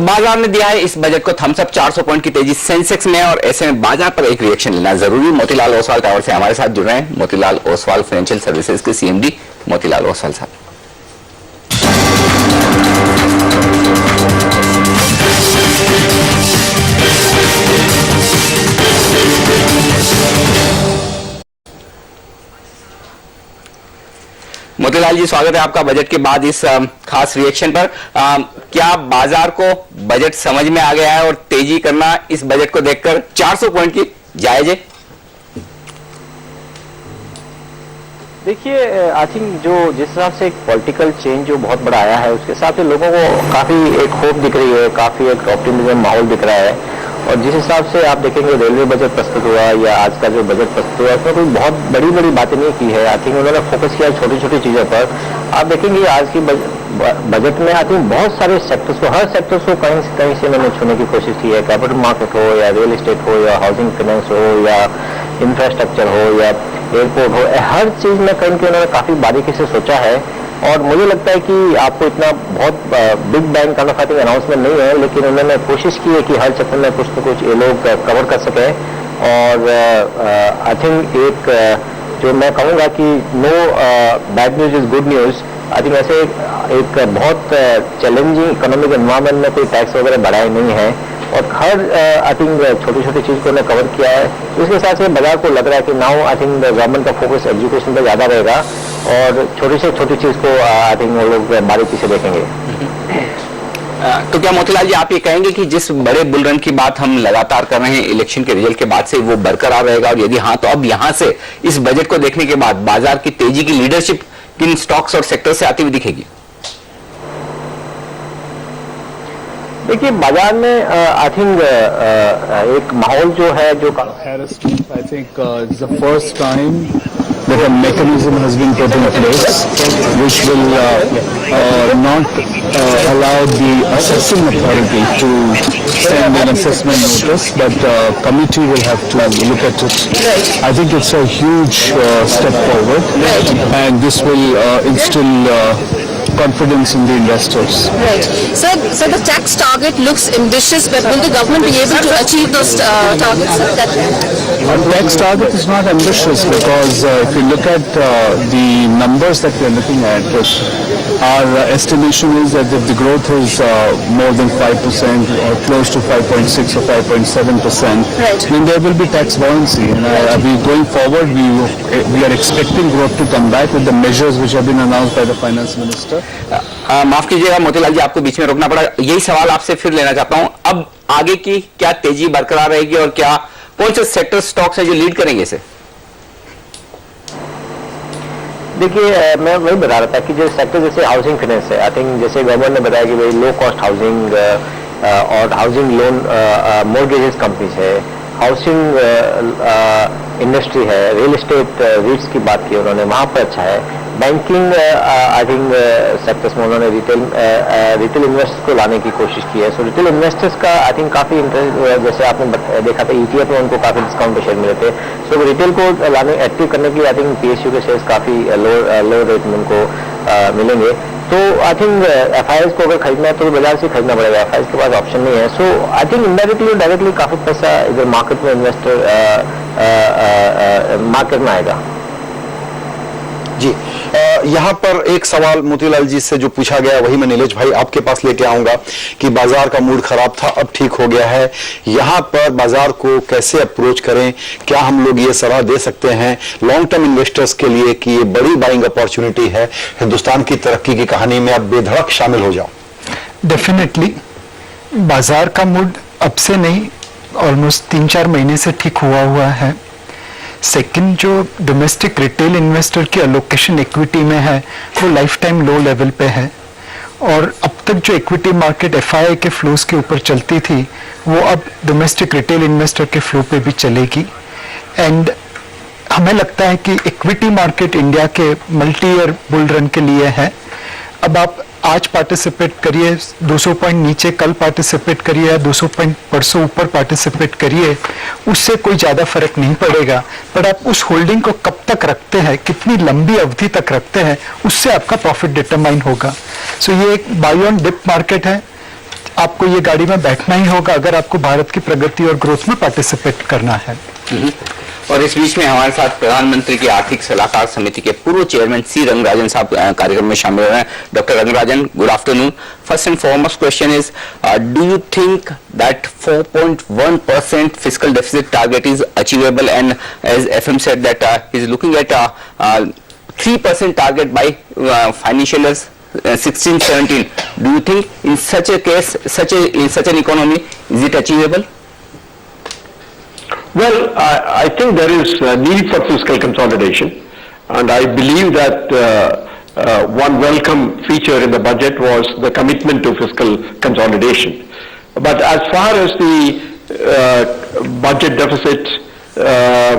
तो बाजार ने दिया है इस बजट को थम्स अप, 400 पॉइंट की तेजी सेंसेक्स में, और ऐसे में बाजार पर एक रिएक्शन लेना जरूरी। मोतीलाल ओसवाल टावर से हमारे साथ जुड़ रहे हैं मोतीलाल ओसवाल फाइनेंशियल सर्विसेज के सीएमडी मोतीलाल ओसवाल साहब। मोतीलाल जी, स्वागत है आपका बजट के बाद इस खास रिएक्शन पर। क्या बाजार को बजट समझ में आ गया है और तेजी करना इस बजट को देखकर 400 पॉइंट की जायज है? देखिए, आई थिंक जो जिस हिसाब से एक पॉलिटिकल चेंज जो बहुत बड़ा आया है, उसके हिसाब से लोगों को काफी एक होप दिख रही है, काफी एक ऑप्टिमिज्म माहौल दिख रहा है। और जिस हिसाब से आप देखेंगे रेलवे बजट प्रस्तुत हुआ या आज का जो बजट प्रस्तुत हुआ, उसमें कोई बहुत बड़ी बड़ी बातें नहीं की है। आई थिंक उन्होंने फोकस किया छोटी छोटी चीजों पर। आप देखेंगे आज की बजट में आई थिंक बहुत सारे सेक्टर्स को, हर सेक्टर्स को कहीं से उन्होंने छूने की कोशिश की है। कैपिटल मार्केट हो या रियल एस्टेट हो या हाउसिंग फाइनेंस हो या इंफ्रास्ट्रक्चर हो या एयरपोर्ट हो, हर चीज में कहीं उन्होंने काफी बारीकी से सोचा है। और मुझे लगता है कि आपको इतना बहुत big bang kind of announcement नहीं है, लेकिन उन्होंने कोशिश की है कि हर सेक्टर में कुछ तो कुछ ये लोग कवर कर सके। और आई थिंक एक जो मैं कहूँगा कि no bad news is good news. I think ऐसे एक बहुत चैलेंजिंग इकोनॉमिक एनवायरमेंट में कोई टैक्स वगैरह बढ़ाए नहीं है और हर आई थिंक छोटी छोटी चीज को उन्होंने कवर किया है। इसके साथ से बाजार को लग रहा है कि नाउ आई थिंक गवर्नमेंट का फोकस एजुकेशन पर ज्यादा रहेगा और छोटी से छोटी चीज को आई थिंक वो लोग बारीकी से देखेंगे। तो क्या मोतीलाल जी आप ये कहेंगे कि जिस बड़े बुल रन की बात हम लगातार कर रहे हैं इलेक्शन के रिजल्ट के बाद से, वो बरकरार रहेगा? और यदि हाँ, तो अब यहां से इस बजट को देखने के बाद बाजार की तेजी की लीडरशिप किन स्टॉक्स और सेक्टर से आती हुई दिखेगी? देखिए, बाजार में आई थिंक एक माहौल जो है जो I think it's the first time that a mechanism has been put in place which will not allow the assessing authority to send an assessment notice, but committee will have to look at it. I think it's a huge step forward, and this will instill confidence in the investors. Right. So the tax target looks ambitious, but will the government be able to achieve those targets? Tax target is not ambitious because if you look at the numbers that we are looking at, our estimation is that if the growth is more than 5% or close to 5.6 or 5.7%, Right. then there will be tax buoyancy. And we going forward, we are expecting growth to come back with the measures which have been announced by the finance minister. माफ कीजिएगा मोतीलाल जी, आपको बीच में रोकना पड़ा। यही सवाल आपसे फिर लेना चाहता हूं, अब आगे की क्या तेजी बरकरार रहेगी और क्या कौन से सेक्टर स्टॉक्स है जो लीड करेंगे इसे? देखिए, मैं वही बता रहा था कि जो सेक्टर जैसे हाउसिंग फाइनेंस है, आई थिंक जैसे गवर्नमेंट ने बताया कि भाई लो कॉस्ट हाउसिंग और हाउसिंग लोन मॉर्गेजेस कंपनीज है, हाउसिंग इंडस्ट्री है, रियल एस्टेट रीट्स की बात की उन्होंने, वहाँ पर अच्छा है। बैंकिंग आई थिंक सेक्टर्स में उन्होंने रिटेल इन्वेस्टर्स को लाने की कोशिश की है। सो रिटेल इन्वेस्टर्स का आई थिंक काफी इंटरेस्ट हुआ है। जैसे आपने देखा था ETF में उनको काफी डिस्काउंट पे शेयर मिले थे। सो रिटेल को लाने एक्टिव करने के लिए आई थिंक PSU के शेयर्स काफी लो रेट में उनको मिलेंगे। तो आई थिंक FIIs को अगर खरीदना है तो बाजार से खरीदना पड़ेगा, FIIs के पास ऑप्शन नहीं है। सो आई थिंक इनडायरेक्टली और डायरेक्टली काफी पैसा इधर मार्केट में इन्वेस्टर मार्केट में आएगा। जी, यहाँ पर एक सवाल मोतीलाल जी से जो पूछा गया वही मैं नीलेश भाई आपके पास लेके आऊंगा कि बाजार का मूड खराब था, अब ठीक हो गया है। यहाँ पर बाजार को कैसे अप्रोच करें? क्या हम लोग ये सलाह दे सकते हैं लॉन्ग टर्म इन्वेस्टर्स के लिए कि ये बड़ी बाइंग अपॉर्चुनिटी है, हिंदुस्तान की तरक्की की कहानी में अब बेधड़क शामिल हो जाओ? डेफिनेटली बाजार का मूड अब से नहीं, ऑलमोस्ट 3-4 महीने से ठीक हुआ है। सेकंड, जो डोमेस्टिक रिटेल इन्वेस्टर की अलोकेशन इक्विटी में है वो लाइफ टाइम लो लेवल पे है, और अब तक जो इक्विटी मार्केट FII के फ्लोज के ऊपर चलती थी वो अब डोमेस्टिक रिटेल इन्वेस्टर के फ्लो पे भी चलेगी। एंड हमें लगता है कि इक्विटी मार्केट इंडिया के मल्टी ईयर बुल रन के लिए है। अब आप आज पार्टिसिपेट करिए 200 पॉइंट नीचे, कल पार्टिसिपेट करिए या 200 पॉइंट परसों ऊपर पार्टिसिपेट करिए, उससे कोई ज़्यादा फर्क नहीं पड़ेगा। पर आप उस होल्डिंग को कब तक रखते हैं, कितनी लंबी अवधि तक रखते हैं, उससे आपका प्रॉफिट डिटरमाइन होगा। सो ये एक बाय ऑन डिप मार्केट है। आपको ये गाड़ी में बैठना ही होगा अगर आपको भारत की प्रगति और ग्रोथ में पार्टिसिपेट करना है। और इस बीच में हमारे साथ प्रधानमंत्री की आर्थिक सलाहकार समिति के पूर्व चेयरमैन सी रंगराजन साहब कार्यक्रम में शामिल हो रहे हैं। Doctor Rangarajan, good afternoon. First and foremost question is, do you think that 4.1% fiscal deficit target is achievable, and as FM said that he is looking at 3% target by financial years 16-17. Do you think in such a case, in such an economy, is it achievable? Well, I think there is a need for fiscal consolidation, and I believe that one welcome feature in the budget was the commitment to fiscal consolidation. But as far as the budget deficit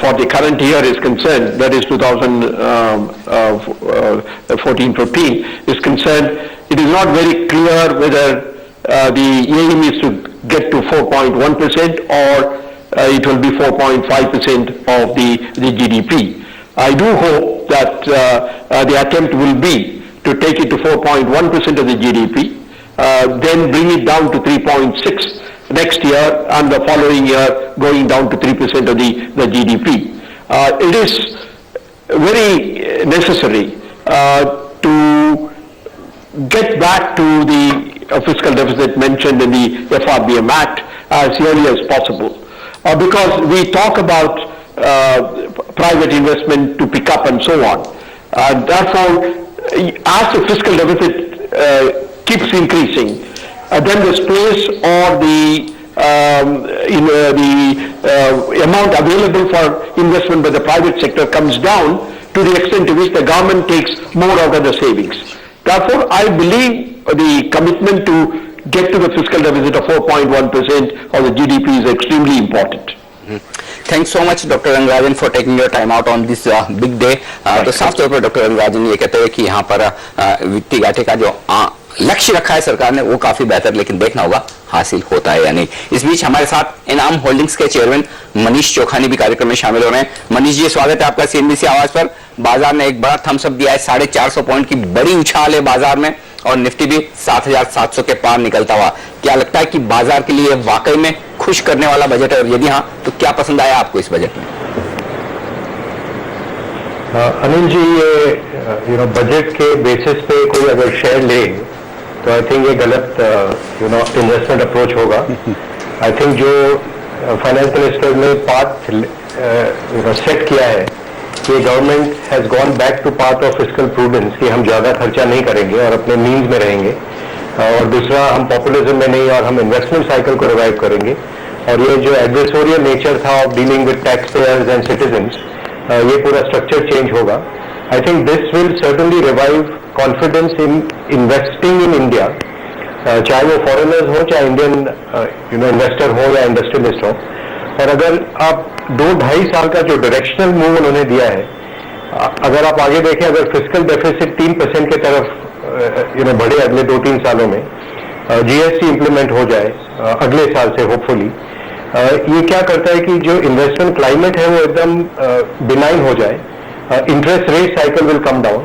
for the current year is concerned, that is 2014-15 is concerned, it is not very clear whether the aim is to get to 4.1% or it will be 4.5% of the GDP. I do hope that the attempt will be to take it to 4.1% of the GDP, then bring it down to 3.6 next year, and the following year going down to 3% of the GDP. It is very necessary to get back to the fiscal deficit mentioned in the FRBM Act as early as possible. Because we talk about private investment to pick up and so on. Therefore, as the fiscal deficit keeps increasing, then the space or the amount available for investment by the private sector comes down to the extent to which the government takes more out of the savings. Therefore, I believe the commitment to get to the fiscal deficit of 4.1% of the GDP is extremely important. Thanks so much, Dr. Rangarajan, for taking your time out on this big day. तो साफ तौर पर doctor Rangarajan ये कहते हैं कि यहाँ पर वित्तीय घाटे का जो लक्ष्य रखा है सरकार ने वो काफी बेहतर, लेकिन देखना होगा हासिल होता है या नहीं। इस बीच हमारे साथ इनाम होल्डिंग्स के चेयरमैन मनीष चोखानी भी कार्यक्रम में शामिल हो रहे हैं। मनीष जी, स्वागत है आपका CNBC आवाज पर। बाजार ने एक बड़ा थम्स अप दिया है, 450 पॉइंट की बड़ी उछाल है बाजार में, और निफ्टी भी 7,700 के पार निकलता हुआ। क्या लगता है कि बाजार के लिए वाकई में खुश करने वाला बजट है, और यदि हाँ तो क्या पसंद आया आपको इस बजट में? अनिल जी, ये बजट के बेसिस पे कोई अगर शेयर ले तो आई थिंक ये गलत इन्वेस्टमेंट अप्रोच होगा। आई थिंक जो फाइनेंस मिनिस्टर ने पाथ सेट किया है कि government has gone back to path of fiscal prudence, कि हम ज़्यादा खर्चा नहीं करेंगे और अपने मीन्स में रहेंगे, और दूसरा हम पॉपुलिज्म में नहीं और हम इन्वेस्टमेंट साइकिल को रिवाइव करेंगे। और ये जो एडवर्सोरियल नेचर था of dealing with tax payers and citizens, ये पूरा स्ट्रक्चर चेंज होगा। I think this will certainly revive confidence in investing in India, चाहे वो फॉरेनर्स हो चाहे इंडियन इन्वेस्टर हो या इंडस्ट्रियलिस्ट हो। और अगर आप 2-2.5 साल का जो डायरेक्शनल मूव उन्होंने दिया है, अगर आप आगे देखें, अगर फिस्कल डेफिसिट 3% की तरफ बढ़े अगले 2-3 सालों में, GST इंप्लीमेंट हो जाए अगले साल से होपफुली, ये क्या करता है कि जो इन्वेस्टमेंट क्लाइमेट है वो एकदम बिनाइन हो जाए, interest rate cycle will come down,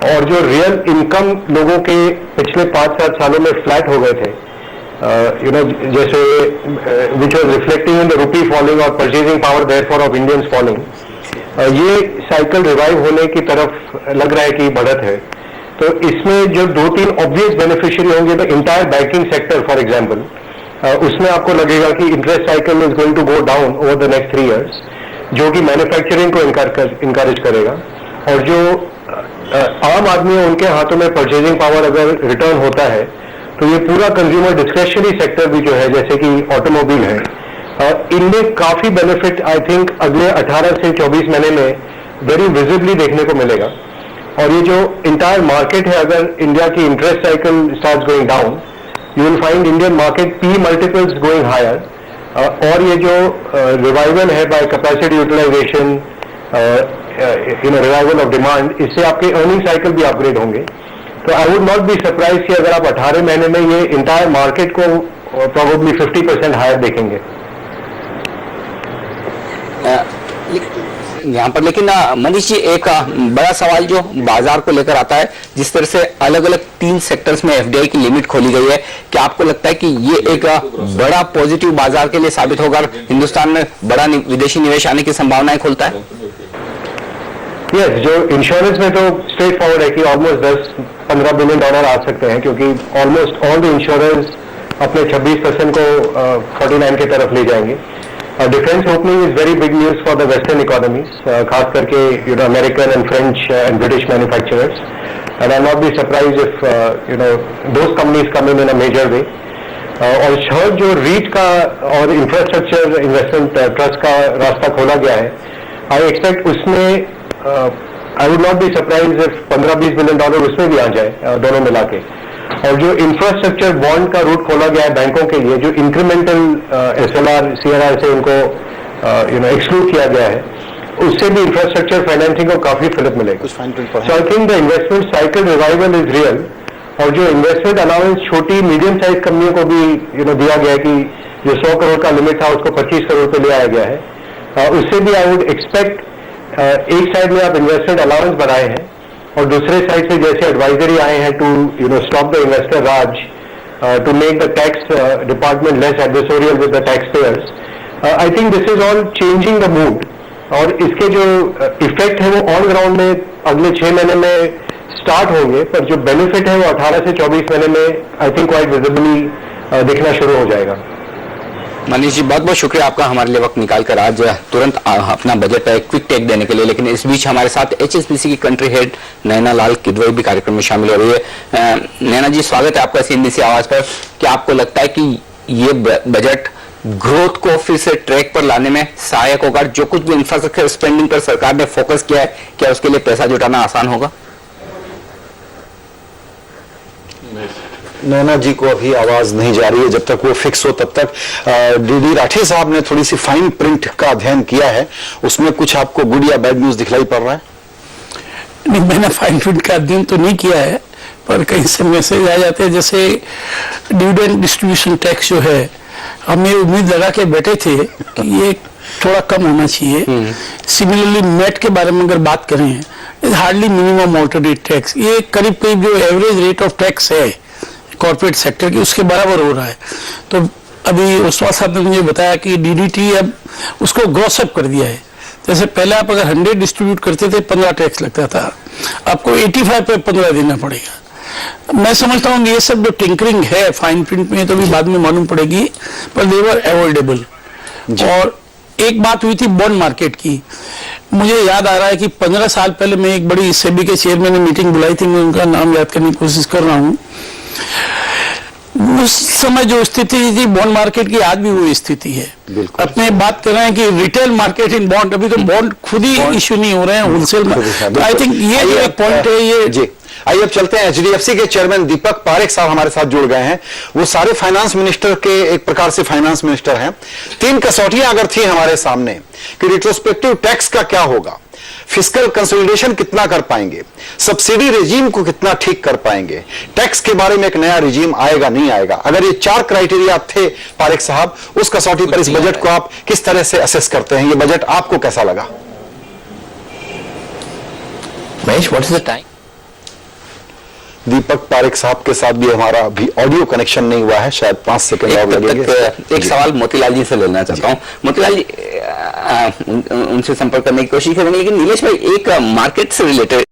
और जो रियल इनकम लोगों के पिछले 5-7 सालों में फ्लैट हो गए थे, जैसे which was reflecting in the rupee falling और purchasing power therefore of Indians falling, ये साइकिल रिवाइव होने की तरफ लग रहा है कि बढ़त है। तो इसमें जो 2-3 ऑब्वियस बेनिफिशियरी होंगे, तो entire banking sector for example, उसमें आपको लगेगा कि interest cycle is going to go down over the next 3 years, जो कि मैन्युफैक्चरिंग को इनकरेज करेगा। और जो आम आदमी है उनके हाथों में परचेजिंग पावर अगर रिटर्न होता है, तो ये पूरा कंज्यूमर डिस्क्रिशनरी सेक्टर भी जो है, जैसे कि ऑटोमोबाइल है, इनमें काफी बेनिफिट आई थिंक अगले 18 से 24 महीने में वेरी विजिबली देखने को मिलेगा। और ये जो इंटायर मार्केट है, अगर इंडिया की interest cycle starts going down, you will find Indian market P multiples going higher, और ये जो रिवाइवल है by capacity utilisation, revival of demand, इससे आपके अर्निंग साइकिल भी अपग्रेड होंगे। तो I would not be surprise कि अगर आप 18 महीने में ये इंटायर मार्केट को प्रोबेबली 50% हायर देखेंगे। यहाँ पर। लेकिन मनीष जी, एक बड़ा सवाल जो बाजार को लेकर आता है, जिस तरह से अलग अलग 3 सेक्टर्स में एफडीआई की लिमिट खोली गई है, क्या आपको लगता है कि ये एक बड़ा पॉजिटिव बाजार के लिए साबित होगा, हिंदुस्तान में बड़ा विदेशी निवेश आने की संभावनाएं खोलता है? यस, जो इंश्योरेंस में तो स्ट्रेट फॉरवर्ड है कि ऑलमोस्ट 10-15 बिलियन डॉलर आ सकते हैं, क्योंकि ऑलमोस्ट ऑल द इंश्योरेंस अपने 26% को 49 की तरफ ले जाएंगे। Defence opening is very big news for the western economies, खास करके American and French and British manufacturers, and I not be surprise if those companies come in a major way. और third, जो रीट का और इंफ्रास्ट्रक्चर इन्वेस्टमेंट ट्रस्ट का रास्ता खोला गया है, आई एक्सपेक्ट उसमें आई would not be surprise if 15-20 billion dollar उसमें भी आ जाए, दोनों मिला के। और जो इंफ्रास्ट्रक्चर बॉन्ड का रूट खोला गया है बैंकों के लिए, जो इंक्रीमेंटल SLR CRR से उनको एक्सक्लूड किया गया है, उससे भी इंफ्रास्ट्रक्चर फाइनेंसिंग को काफी फिलअप मिलेगा। So I think the investment cycle revival is real. और जो इन्वेस्टमेंट अलाउंस छोटी मीडियम साइज कंपनियों को भी दिया गया है कि जो 100 करोड़ का लिमिट था उसको 25 करोड़ पे ले आया गया है, उससे भी आई वुड एक्सपेक्ट एक साइड में आप इन्वेस्टमेंट अलाउंस बढ़ाए हैं और दूसरे साइड से जैसे एडवाइजरी आए हैं to stop the investor raj, to make the tax department less adversarial with the taxpayers, I think this is all changing the mood. और इसके जो इफेक्ट है वो ऑन ग्राउंड में अगले 6 महीने में स्टार्ट होंगे, पर जो बेनिफिट है वो 18 से 24 महीने में आई थिंक क्वाइट विजिबली दिखना शुरू हो जाएगा। मनीष जी, बहुत बहुत शुक्रिया आपका हमारे लिए वक्त निकालकर आज तुरंत अपना बजट पर क्विक टेक देने के लिए। लेकिन इस बीच हमारे साथ HSBC की कंट्री हेड नैना लाल किदवई भी कार्यक्रम में शामिल हो रही है। नैना जी, स्वागत है आपका CNBC आवाज पर। क्या आपको लगता है कि ये बजट ग्रोथ को फिर से ट्रैक पर लाने में सहायक होगा? जो कुछ भी इंफ्रास्ट्रक्चर स्पेंडिंग पर सरकार ने फोकस किया है, क्या उसके लिए पैसा जुटाना आसान होगा? नैना जी को अभी आवाज नहीं जा रही है, जब तक वो फिक्स हो तब तक DD राठे साहब ने थोड़ी सी फाइन प्रिंट का अध्ययन किया है, उसमें कुछ आपको गुड या बैड न्यूज दिखलाई पड़ रहा है? नहीं, मैंने फाइन प्रिंट का अध्ययन तो नहीं किया है, पर कहीं से मैसेज आ जाते हैं, जैसे डिविडेंड डिस्ट्रीब्यूशन टैक्स जो है, हम ये उम्मीद लगा के बैठे थे कि ये थोड़ा कम होना चाहिए। सिमिलरली मेट के बारे में अगर बात करें, is hardly minimum alternate tax, ये करीब करीब जो एवरेज रेट ऑफ टैक्स है कॉर्पोरेट सेक्टर की, उसके बराबर हो रहा है। तो अभी ओसवाल साहब ने मुझे बताया कि DDT अब उसको ग्रॉस अप कर दिया है। जैसे पहले आप अगर 100 डिस्ट्रीब्यूट करते थे 15 टैक्स लगता था, आपको 85 पे 15 देना पड़ेगा। मैं समझता हूँ ये सब जो टिंकरिंग है फाइन प्रिंट में तो भी बाद में मालूम पड़ेगी, पर दे वर अवॉइडेबल। और एक बात हुई थी बॉन्ड मार्केट की, मुझे याद आ रहा है कि 15 साल पहले मैं एक बड़ी SEBI के चेयरमैन ने मीटिंग बुलाई थी, मैं उनका नाम याद करने की कोशिश कर रहा हूँ। उस समय जो स्थिति थी बॉन्ड मार्केट की, आज भी वो स्थिति है। अपने बात कर रहे हैं कि रिटेल मार्केट इन बॉन्ड, अभी तो बॉन्ड खुद ही इश्यू नहीं हो रहे हैं होलसेल में। तो आई थिंक ये जो एक पॉइंट है ये जी। आइए अब चलते हैं, HDFC के चेयरमैन दीपक पारेख साहब हमारे साथ जुड़ गए हैं। वो सारे फाइनेंस मिनिस्टर के एक प्रकार से फाइनेंस मिनिस्टर हैं। 3 कसौटियां अगर थी हमारे सामने कि रिट्रोस्पेक्टिव टैक्स का क्या होगा, फिस्कल कंसोलिडेशन कितना कर पाएंगे, सब्सिडी रेजीम को कितना ठीक कर पाएंगे, टैक्स के बारे में एक नया रेजीम आएगा नहीं आएगा, अगर ये 4 क्राइटेरिया थे पारेख साहब, उस कसौटी पर इस बजट को आप किस तरह से असेस करते हैं? ये बजट आपको कैसा लगा? Mahesh, what is the time? Deepak Parekh साहब के साथ भी हमारा अभी ऑडियो कनेक्शन नहीं हुआ है, शायद 5 सेकंड और लगेंगे। एक सवाल मोतीलाल जी से लेना चाहता हूं। मोतीलाल जी, उनसे संपर्क करने की कोशिश करेंगे, लेकिन नीलेश भाई, एक मार्केट से रिलेटेड